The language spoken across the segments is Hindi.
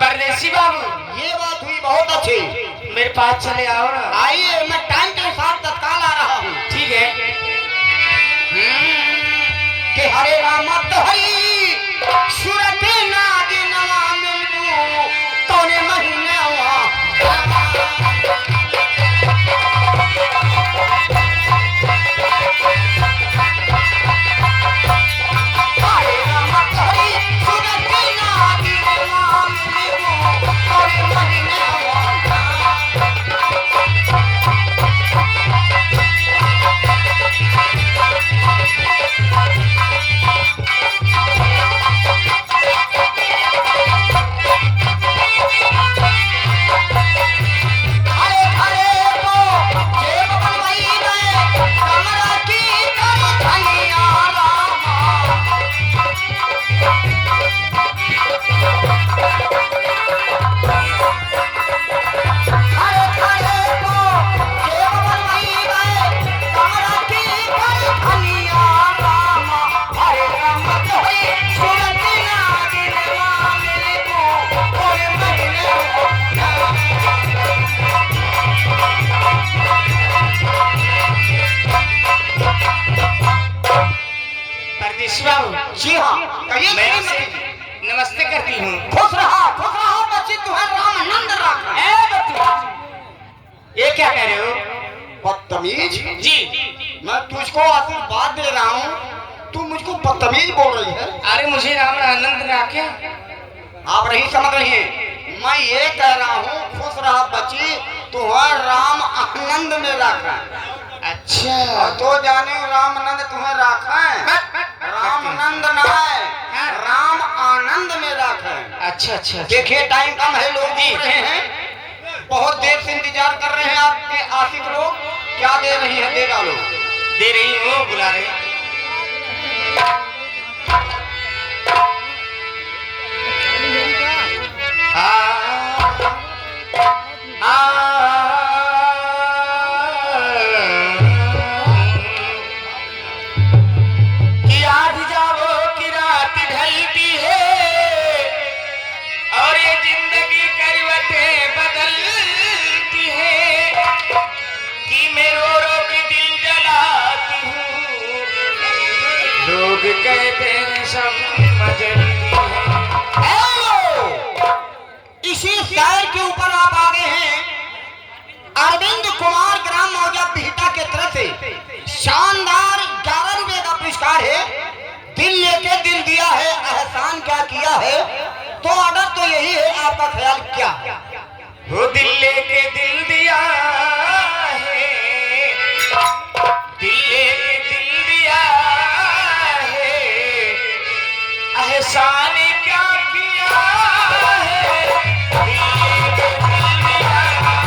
परदेसी बाबू, ये बात हुई बहुत अच्छी। मेरे पास चले आओ ना। आइए, मैं टाइम के साथ तत्काल आ रहा हूँ। ठीक है। कि हरे राम हरि सूरत नाग नवा मिलबू तोने महीने जी हाँ, मैं आपसे नमस्ते करती हूँ। खुश रहा बच्ची, तुम्हें राम नंद रखा। ये क्या कह रहे हो? बदतमीज जी, मैं तुझको आशीर्वाद दे रहा हूँ, तू मुझको बदतमीज बोल रही है। अरे मुझे राम आनंद ना क्या? आप नहीं समझ रही हैं, मैं ये कह रहा हूँ खुश रहा बच्ची, तुम्हें राम आनंद में रखा। अच्छा, और तो जाने रामानंद तुम्हें रखा है, रामानंद ना है, राम आनंद में रखा है। अच्छा। देखिए टाइम कम है, लोग जी रहे हैं, बहुत देर से इंतजार कर रहे हैं आपके आशिक लोग। क्या दे रही है, दे डालो। दे रही हो, बुला रही। कि आज जाओ कि रात ढलती है और ये जिंदगी करवटें बदलती है कि मैं रो रो के दिल जलाती हूँ, लोग कहते हैं समझ है। इसी शायर के ऊपर आप आ गए हैं। अरविंद कुमार ग्राम मौजा बिहटा के तरफ से शानदार 11 रुपए का पुरस्कार है। दिल लेके दिल दिया है, एहसान क्या किया है, तो ऑर्डर तो यही है, आपका ख्याल क्या? वो दिल लेके दिल दिया है, दिल लेके दिल दिया है, एहसान क्या किया है, दिल लेके दिल दिया है।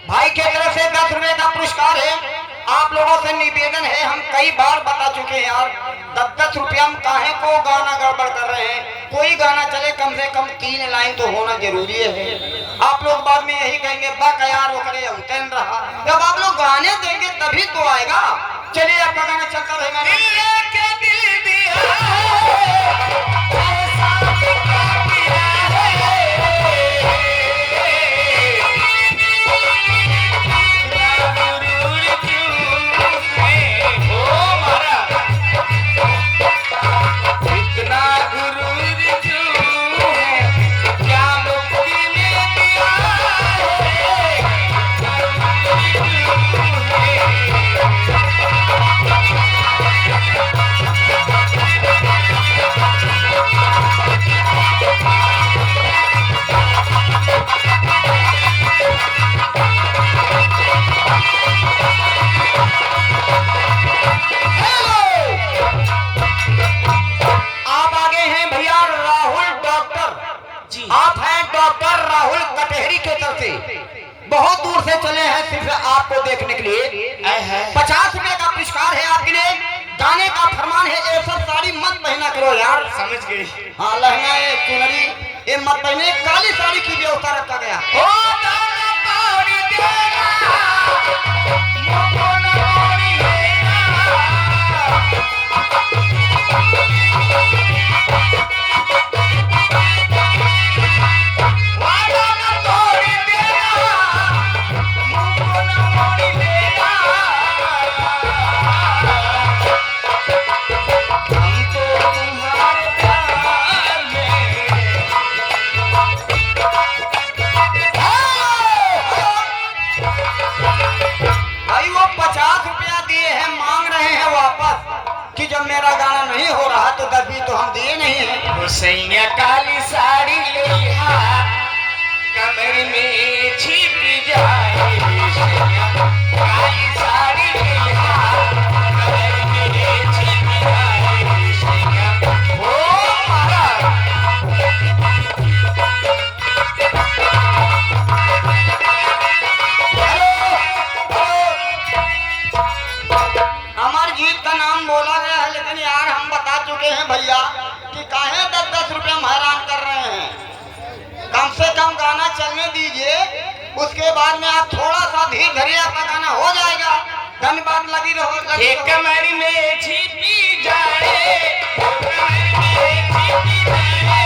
भाई के तरफ से 10 रुपए का पुरस्कार है। आप लोगों से निवेदन है, हम कई बार बता चुके हैं यार, 10-10 रुपया हम काहे को गाना गड़बड़ कर रहे हैं। कोई गाना चले कम से कम 3 लाइन तो होना जरूरी है। आप लोग बाद में यही कहेंगे बाका यार वो करे उतन रहा। जब आप लोग गाने देंगे तभी तो आएगा। चलिए आपका गाना चलता रहेगा। कटहरी के तरफ से बहुत दूर से चले हैं सिर्फ आपको देखने के लिए। 50 रुपए का पुरस्कार है आपके लिए। गाने का फरमान है, ये सब साड़ी मत पहना करो यार। समझ गए। हाँ, लहंगा ये चुनरी ये मत पहने, काली साड़ी की व्यवस्था रखा गया। भाई वो 50 रुपया दिए हैं, मांग रहे हैं वापस कि जब मेरा गाना नहीं हो रहा तो 10 भी तो हम दिए नहीं है। हुसैया काली साड़ी लिया कमर में छिप जाए, काली साड़ी लिया कमर में छिप जाए, ओ महाराज। अमर जीत का नाम बोला गया है, लेकिन यार हम बता चुके हैं भैया कि काहे 10-10 रुपए हम हैरान कर रहे हैं। कम से कम गाना चलने दीजिए, उसके बाद में आप थोड़ा सा धीरे धीरे आपका गाना हो जाएगा। धन्यवाद, लगी रहो। ये कमर में छिपी जाए, कमर में छिपी जाए,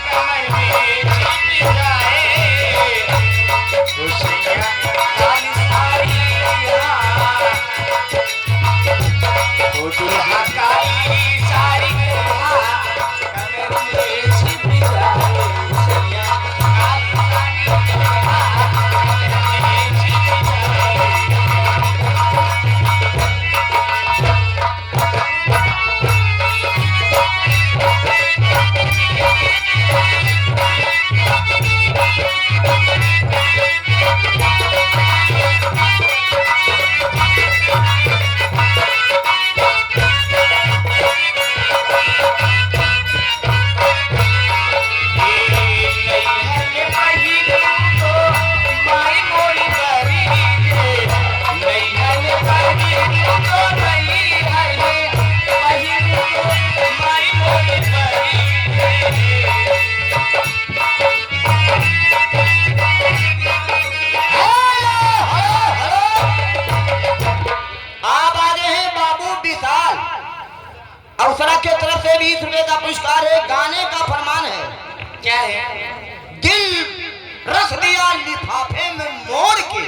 कमर में छिपी जाए, हुसैया काली साड़ी लिया, ओ दुल्हा काली साड़ी लिया कमर में छिपी जाए, हुसैया काली साड़ी लिया कमर में छिपी जाए। अवसरा के तरफ से 20 रुपए का पुरस्कार है। गाने का फरमान है, क्या है? दिल रख दिया लिफाफे में मोड़ के,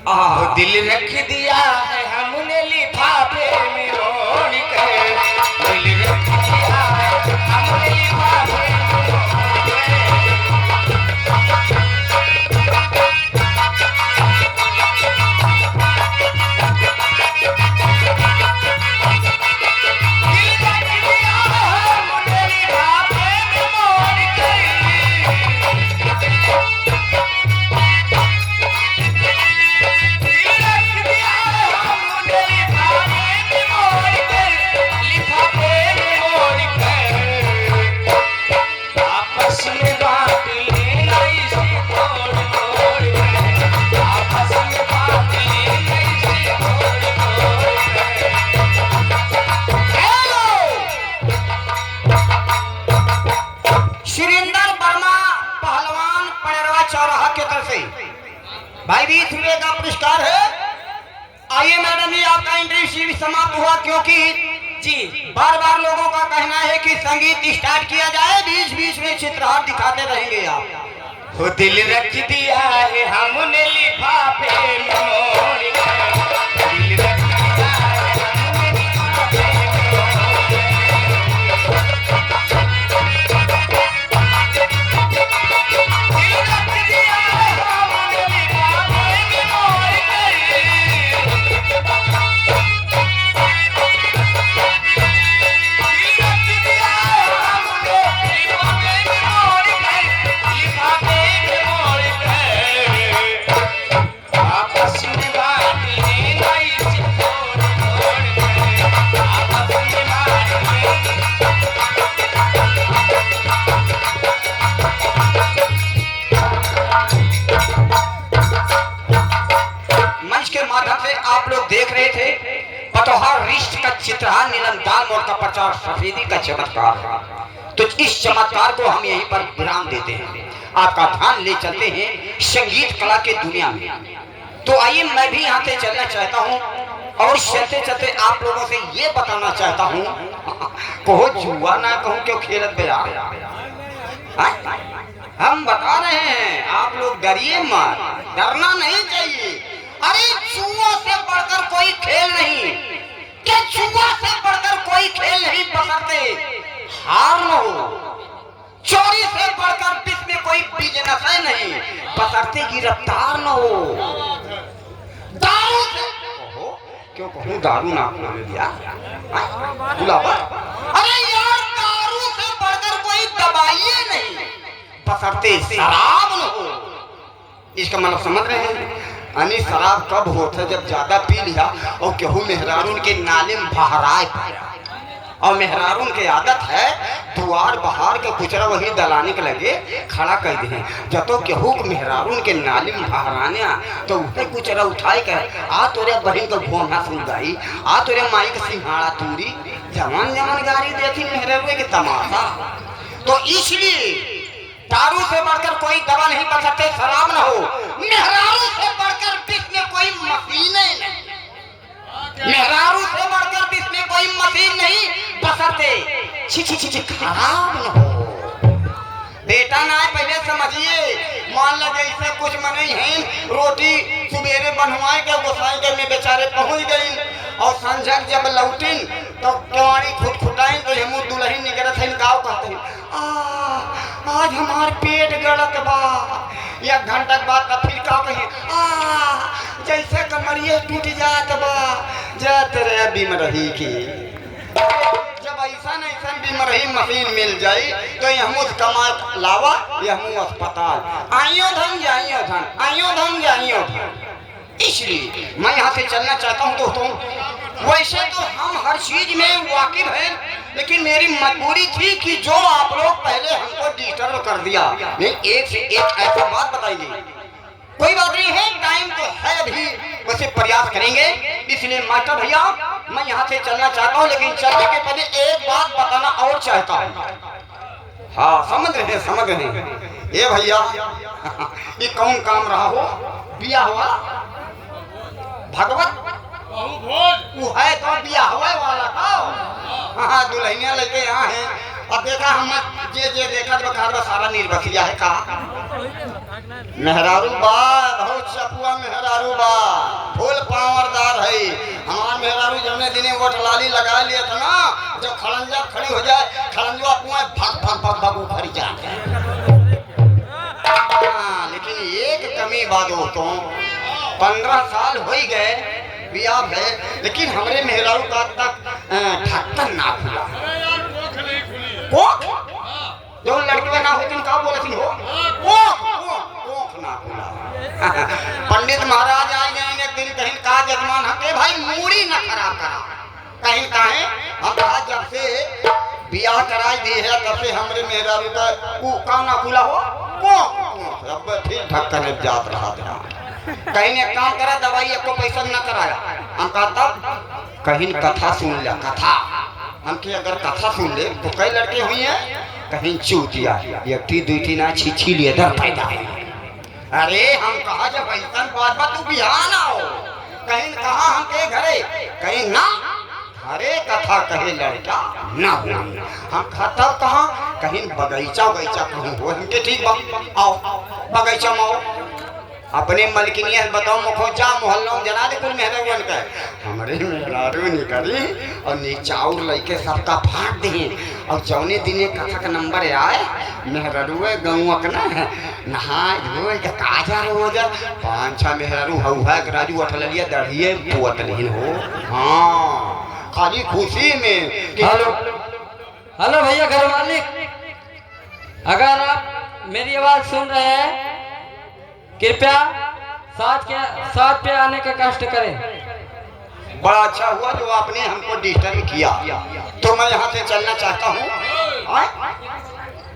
वो दिल रख दिया है हमने लिफाफे में मोड़ के, दिल रख दिया है हमने लिफाफे में मोड़ के। भाई 20 रुपए का पुरस्कार है। आइए मैडम जी, आपका इंटरव्यू समाप्त हुआ, क्योंकि जी बार बार लोगों का कहना है कि संगीत स्टार्ट किया जाए, बीच बीच में चित्रहार दिखाते रहेंगे आप। वो दिल रख दिया है हमने लिफाफे में मोड़ के, दिल रख दिया है हमने लिफाफे में मोड़ के। दिल रख दिया है हमने लिफाफे में मोड़ के, आपस में बात देख रहे थे पतोहार रिश्त का चित्रहार नीलम दाल मोड़ का प्रचार सफेदी का चमत्कार। तो इस चमत्कार को हम यहीं पर विराम देते हैं, आपका ध्यान ले चलते हैं संगीत कला के दुनिया में। तो आइए मैं भी यहाँ से चलना चाहता हूँ और चलते चलते आप लोगों से ये बताना चाहता हूँ, कहो जुआ ना कहूँ क्यों खेलत पे यार, हम बता रहे हैं आप लोग डरिए मत, डरना नहीं चाहिए। अरे जुआ से बढ़कर कोई खेल नहीं, क्या जुआ से बढ़कर कोई खेल नहीं, बशर्ते हार न हो। चोरी से बढ़कर विश्व में कोई बिजनेस है नहीं, बशर्ते गिरफ्तार न हो। दारू से क्यों कहूँ दारू ना बोले दिया गुलाबा, अरे यार दारू से बढ़कर कोई दवाई नहीं, बशर्ते शराब न हो। इसका मतलब समझ रहे हैं? यानी शराब कब होता है जब ज्यादा पी लिया और केहू मेहरारून के नाले में बहराए, और मेहरारून की आदत है द्वार बहार के कुचरा वही दलाने के लगे खड़ा कर दे, जब तो केहू मेहरारून के नाली में बहराने तो उसे कुचरा उठाए कर आ तोरे बहन को घोंघा सुन गई, आ तोरे माई के सिंहाड़ा तूरी, जमन जमन गाड़ी देखी मेहरारू के तमाशा। तो इसलिए दारू से बढ़कर कोई दवा नहीं बन सकते, शराब न हो। मेहरारू से बढ़कर विश्व में कोई मशीन नहीं, मेहरारू से बढ़कर विश्व में कोई मशीन नहीं, बशर्ते छी छी छी छी खराब न हो। बेटा ना पहले समझिए, मान लगे इसे कुछ मने हैं, रोटी सुबेरे बनवाए के गोसाई के में बेचारे पहुंच गई और संजक जब लौटिन तो केवाड़ी खुटखुटाइन तो हम दुल्हन निकलत है गाँव कहते हैं आज हमार पेट गड़त बा। एक घंटा के बाद फिर का कही जैसे कमरिए टूट जात बा, जात रे बीमरही की। जब ऐसा बीमरही मशीन मिल जाई तो यह कमा लावा, यह अस्पताल आइयो धन जाइयो धन, आइयो धन जाइयो धन। इसलिए मैं यहाँ से चलना चाहता हूँ दोस्तों। वैसे तो हम हर चीज में वाकिफ हैं, लेकिन मेरी मजबूरी थी कि जो आप लोग पहले हमको डिस्टर्ब कर दिया, नहीं एक से एक ऐसा बात बताइए। कोई बात नहीं है, टाइम तो है अभी, वैसे प्रयास करेंगे। इसलिए मास्टर भैया मैं यहाँ से चलना चाहता हूँ, लेकिन चलने के पहले एक बात बताना और चाहता हूँ। हाँ समझ रहे हैं ये भैया ये कौन काम रहा हो, बिया हुआ भगवत वो है तो बिया हुआ वाला का। हाँ दुल्हनिया लेके यहाँ है। अब देखा हम जे देखा बखार सारा निर्बसिया है कहा मेहरारू बा, बहुत चपुआ मेहरारू बा, फूल पावरदार है। हमार मेहरारू जमने दिने वोट लाली लगा लिए था ना, जब खड़ंजा खड़ी हो जाए खड़ंजवा कुआं भग भग भग भग उखड़ जाए। लेकिन एक कमी बात दोस्तों, 15 साल हो ही गए बिया है, लेकिन हमरे मेहरारू का तक ढक्कन ना खुला। जो लड़के ना होती का बोलती हो ना खुला। पंडित महाराज आ गए एक दिन, कहीं का जजमान हके भाई मूड़ी न खराब करा, कहीं काहे हम कहा जब से बिया कराई दी है तब से हमरे मेहरारू का का ना खुला हो अब फिर ढक्कन जात रहा था। कहीं ने काम करा दवाई आपको पैसा न कराया, हम कहा तब कहीं कथा सुन लिया कथा, हम कि अगर कथा सुन ले तो कई लड़के हुई हैं कहीं चूतिया एक दूठी ना छिछी लिए दर पैदा। अरे हम कहा जब ऐसा बात बात तू बिहान आओ, कहीं कहा हम के घरे, कहीं ना अरे कथा कहे लड़का ना हम खाता कहा कहीं बगीचा बगीचा कहूँ हो, हमके ठीक बा आओ बगीचा में आओ, अपने मलकिनिया बताओ मुखोजा मोहल्लों जना दे कुल मेहरारू का हमारे मेहरारू निकली और नीचाउर लइके सबका फाट दी। और जौने दिने कथा का नंबर आए मेहरारू गौआ के ना नहा धोए के काजा हो जा 5-6 मेहरारू हउहा के राजू अठल लिया दढ़िए पुअत नहीं हो। हाँ खाली खुशी में कि हेलो भैया घर मालिक, अगर आप मेरी आवाज सुन रहे हैं कृपया साथ पे आने का कष्ट करें। बड़ा अच्छा हुआ जो आपने हमको डिस्टर्ब किया, तो मैं यहाँ से चलना चाहता हूँ।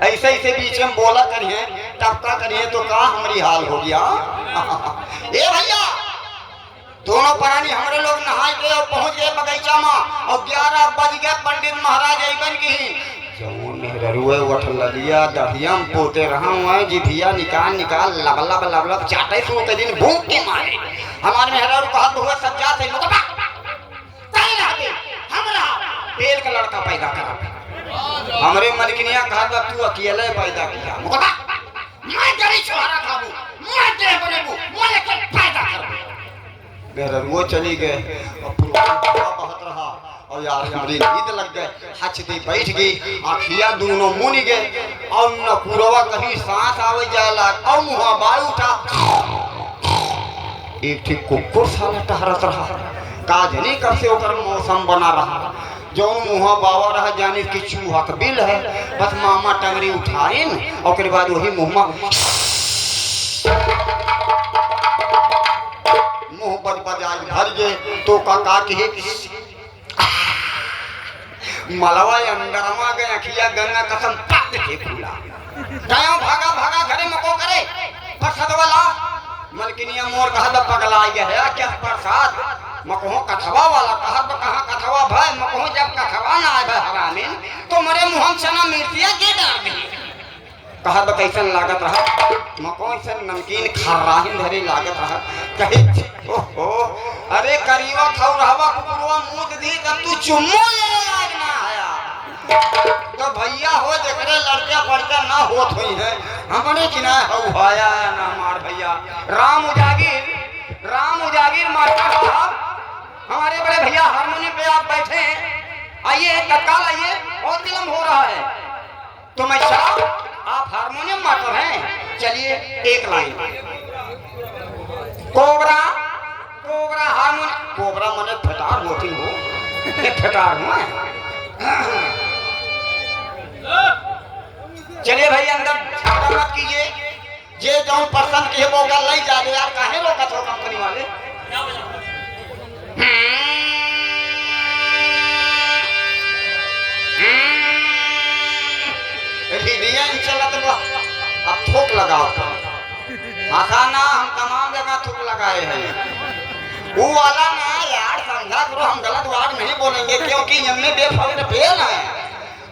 ऐसे ऐसे बीच में बोला करिए टपका करिए तो का हमारी हाल हो गया। ए भैया दोनों प्राणी हमारे लोग नहाए गए और पहुंच गए बगीचा में और 11 बज गए। पंडित महाराज अइबन की जौन मेहरुए उठल लिया दहिया में पोते रहा हुआ जिभिया निकाल निकाल लब लब लब लब चाटे सो के दिन भूख के मारे हमारे मेहरारू कहत हुए सज्जा से मुकबा कहीं ना दे हमरा बेल का लड़का पैदा करा। हमरे मलकिनिया कहत तू अकेले पैदा किया मुकबा मैं गरी छोरा खाबू मैं दे बनेबू मैं के पैदा करबू। मेहरुए चली गए और पूरा बहुत रहा और यार हमारी नींद लग गए। हचती बैठ गई आँखिया दोनों मुन गए और न पूरवा कहीं सांस आवे जाला और मुँह बाल उठा एक ठीक कुकुर साला टहरत रहा काजनी कब से ओकर मौसम बना रहा जो मुँह बावा रहा जाने की चूहा का बिल है बस मामा टंगरी उठाए और बाद वही मुँह मुँह बज बजाज भर गए तो का के मलवा अंदरमा गए अखिया गंगा कसम पाक के फूला गायों भागा भागा घरे मको करे प्रसाद वाला मलकिनिया मोर कहा पगला गया है क्या प्रसाद मको कथवा वाला कहा कहाँ कथवा भाई मको जब कथवा ना आए हरामीन तो मरे मुहम सना मिर्तिया के डाल दी कहा कैसन लागत रहा मको ऐसा नमकीन खर्राहिन धरे लागत रहा कहे ओहो अरे करीवा खाऊ रहवा कुकुरवा मुंह दी तब तू चुम्मो ले लागना आया तो भैया हो जकरे लड़का पड़का ना होत होई है हमने कि ना हो आया ना मार भैया राम उजागिर मास्टर साहब हमारे बड़े भैया हारमोनियम पे आप बैठे हैं आइए तत्काल आइए और विलंब हो रहा है। तो मैं साहब आप हारमोनियम मास्टर हैं चलिए एक line cobra cobra harmonium cobra मने फटार होती हो ये फटार हुआ चलिए भाई अंदर छाड़ा मत कीजिए जे जो पसंद के वो गल नहीं जा यार काहे रोकत हो कंपनी वाले अब थूक लगाओ आसाना हम तमाम जगह थूक लगाए हैं वो वाला ना यार समझा करो हम गलत वर्ड नहीं बोलेंगे क्योंकि हमने बेफिक्र फेल है।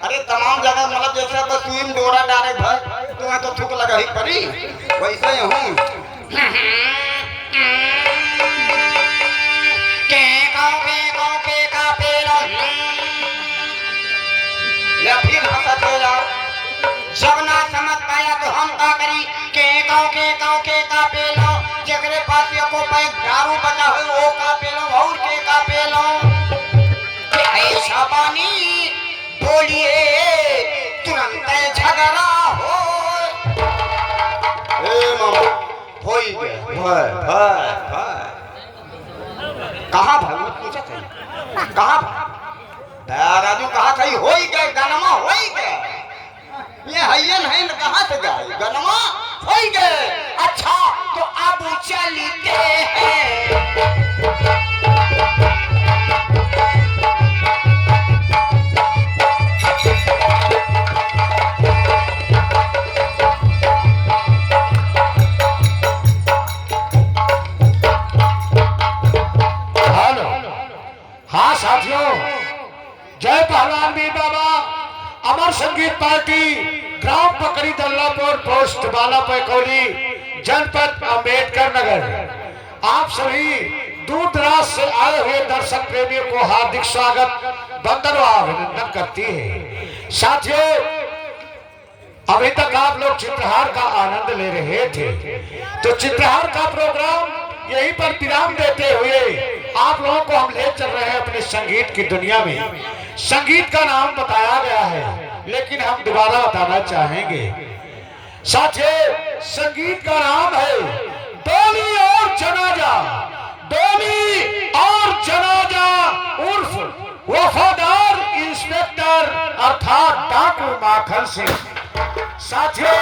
अरे तमाम जगह मतलब जैसे बस तुम डोरा डाले भाई तुम्हें तो थूक लगा ही पड़ी वैसे ही हूँ या फिर हंसत हो जाओ जब ना समझ पाया तो हम का करी के गाँव के का पेलो जगरे पास को पैक दारू बचा हो वो का पेलो और के का पेलो ऐसा पानी बोलिए तुरंत झगड़ा हो ए मामा होई गए भाई कहाँ भाई पूछा था कहाँ राजू कहा था होई गए गनमा होई गए ये हयन है न कहाँ से गए गनमा होई गए। अच्छा तो अब चलते हैं हाँ साथियों जय पहलवान वीर बाबा अमर संगीत पार्टी ग्राम पकड़ी दल्लापुर पोस्ट बाला पैकोली जनपद अंबेडकर नगर आप सभी दूर दराज से आए हुए दर्शक प्रेमियों को हार्दिक स्वागत वंदन और अभिनंदन करती है। साथियों अभी तक आप लोग चित्रहार का आनंद ले रहे थे तो चित्रहार का प्रोग्राम यहीं पर विराम देते हुए आप लोगों को हम ले चल रहे हैं अपने संगीत की दुनिया में। संगीत का नाम बताया गया है लेकिन हम दोबारा बताना चाहेंगे साथियों संगीत का नाम है डोली और जनाजा। डोली और जनाजा उर्फ वफादार इंस्पेक्टर अर्थात डाकू माखन सिंह। साथियों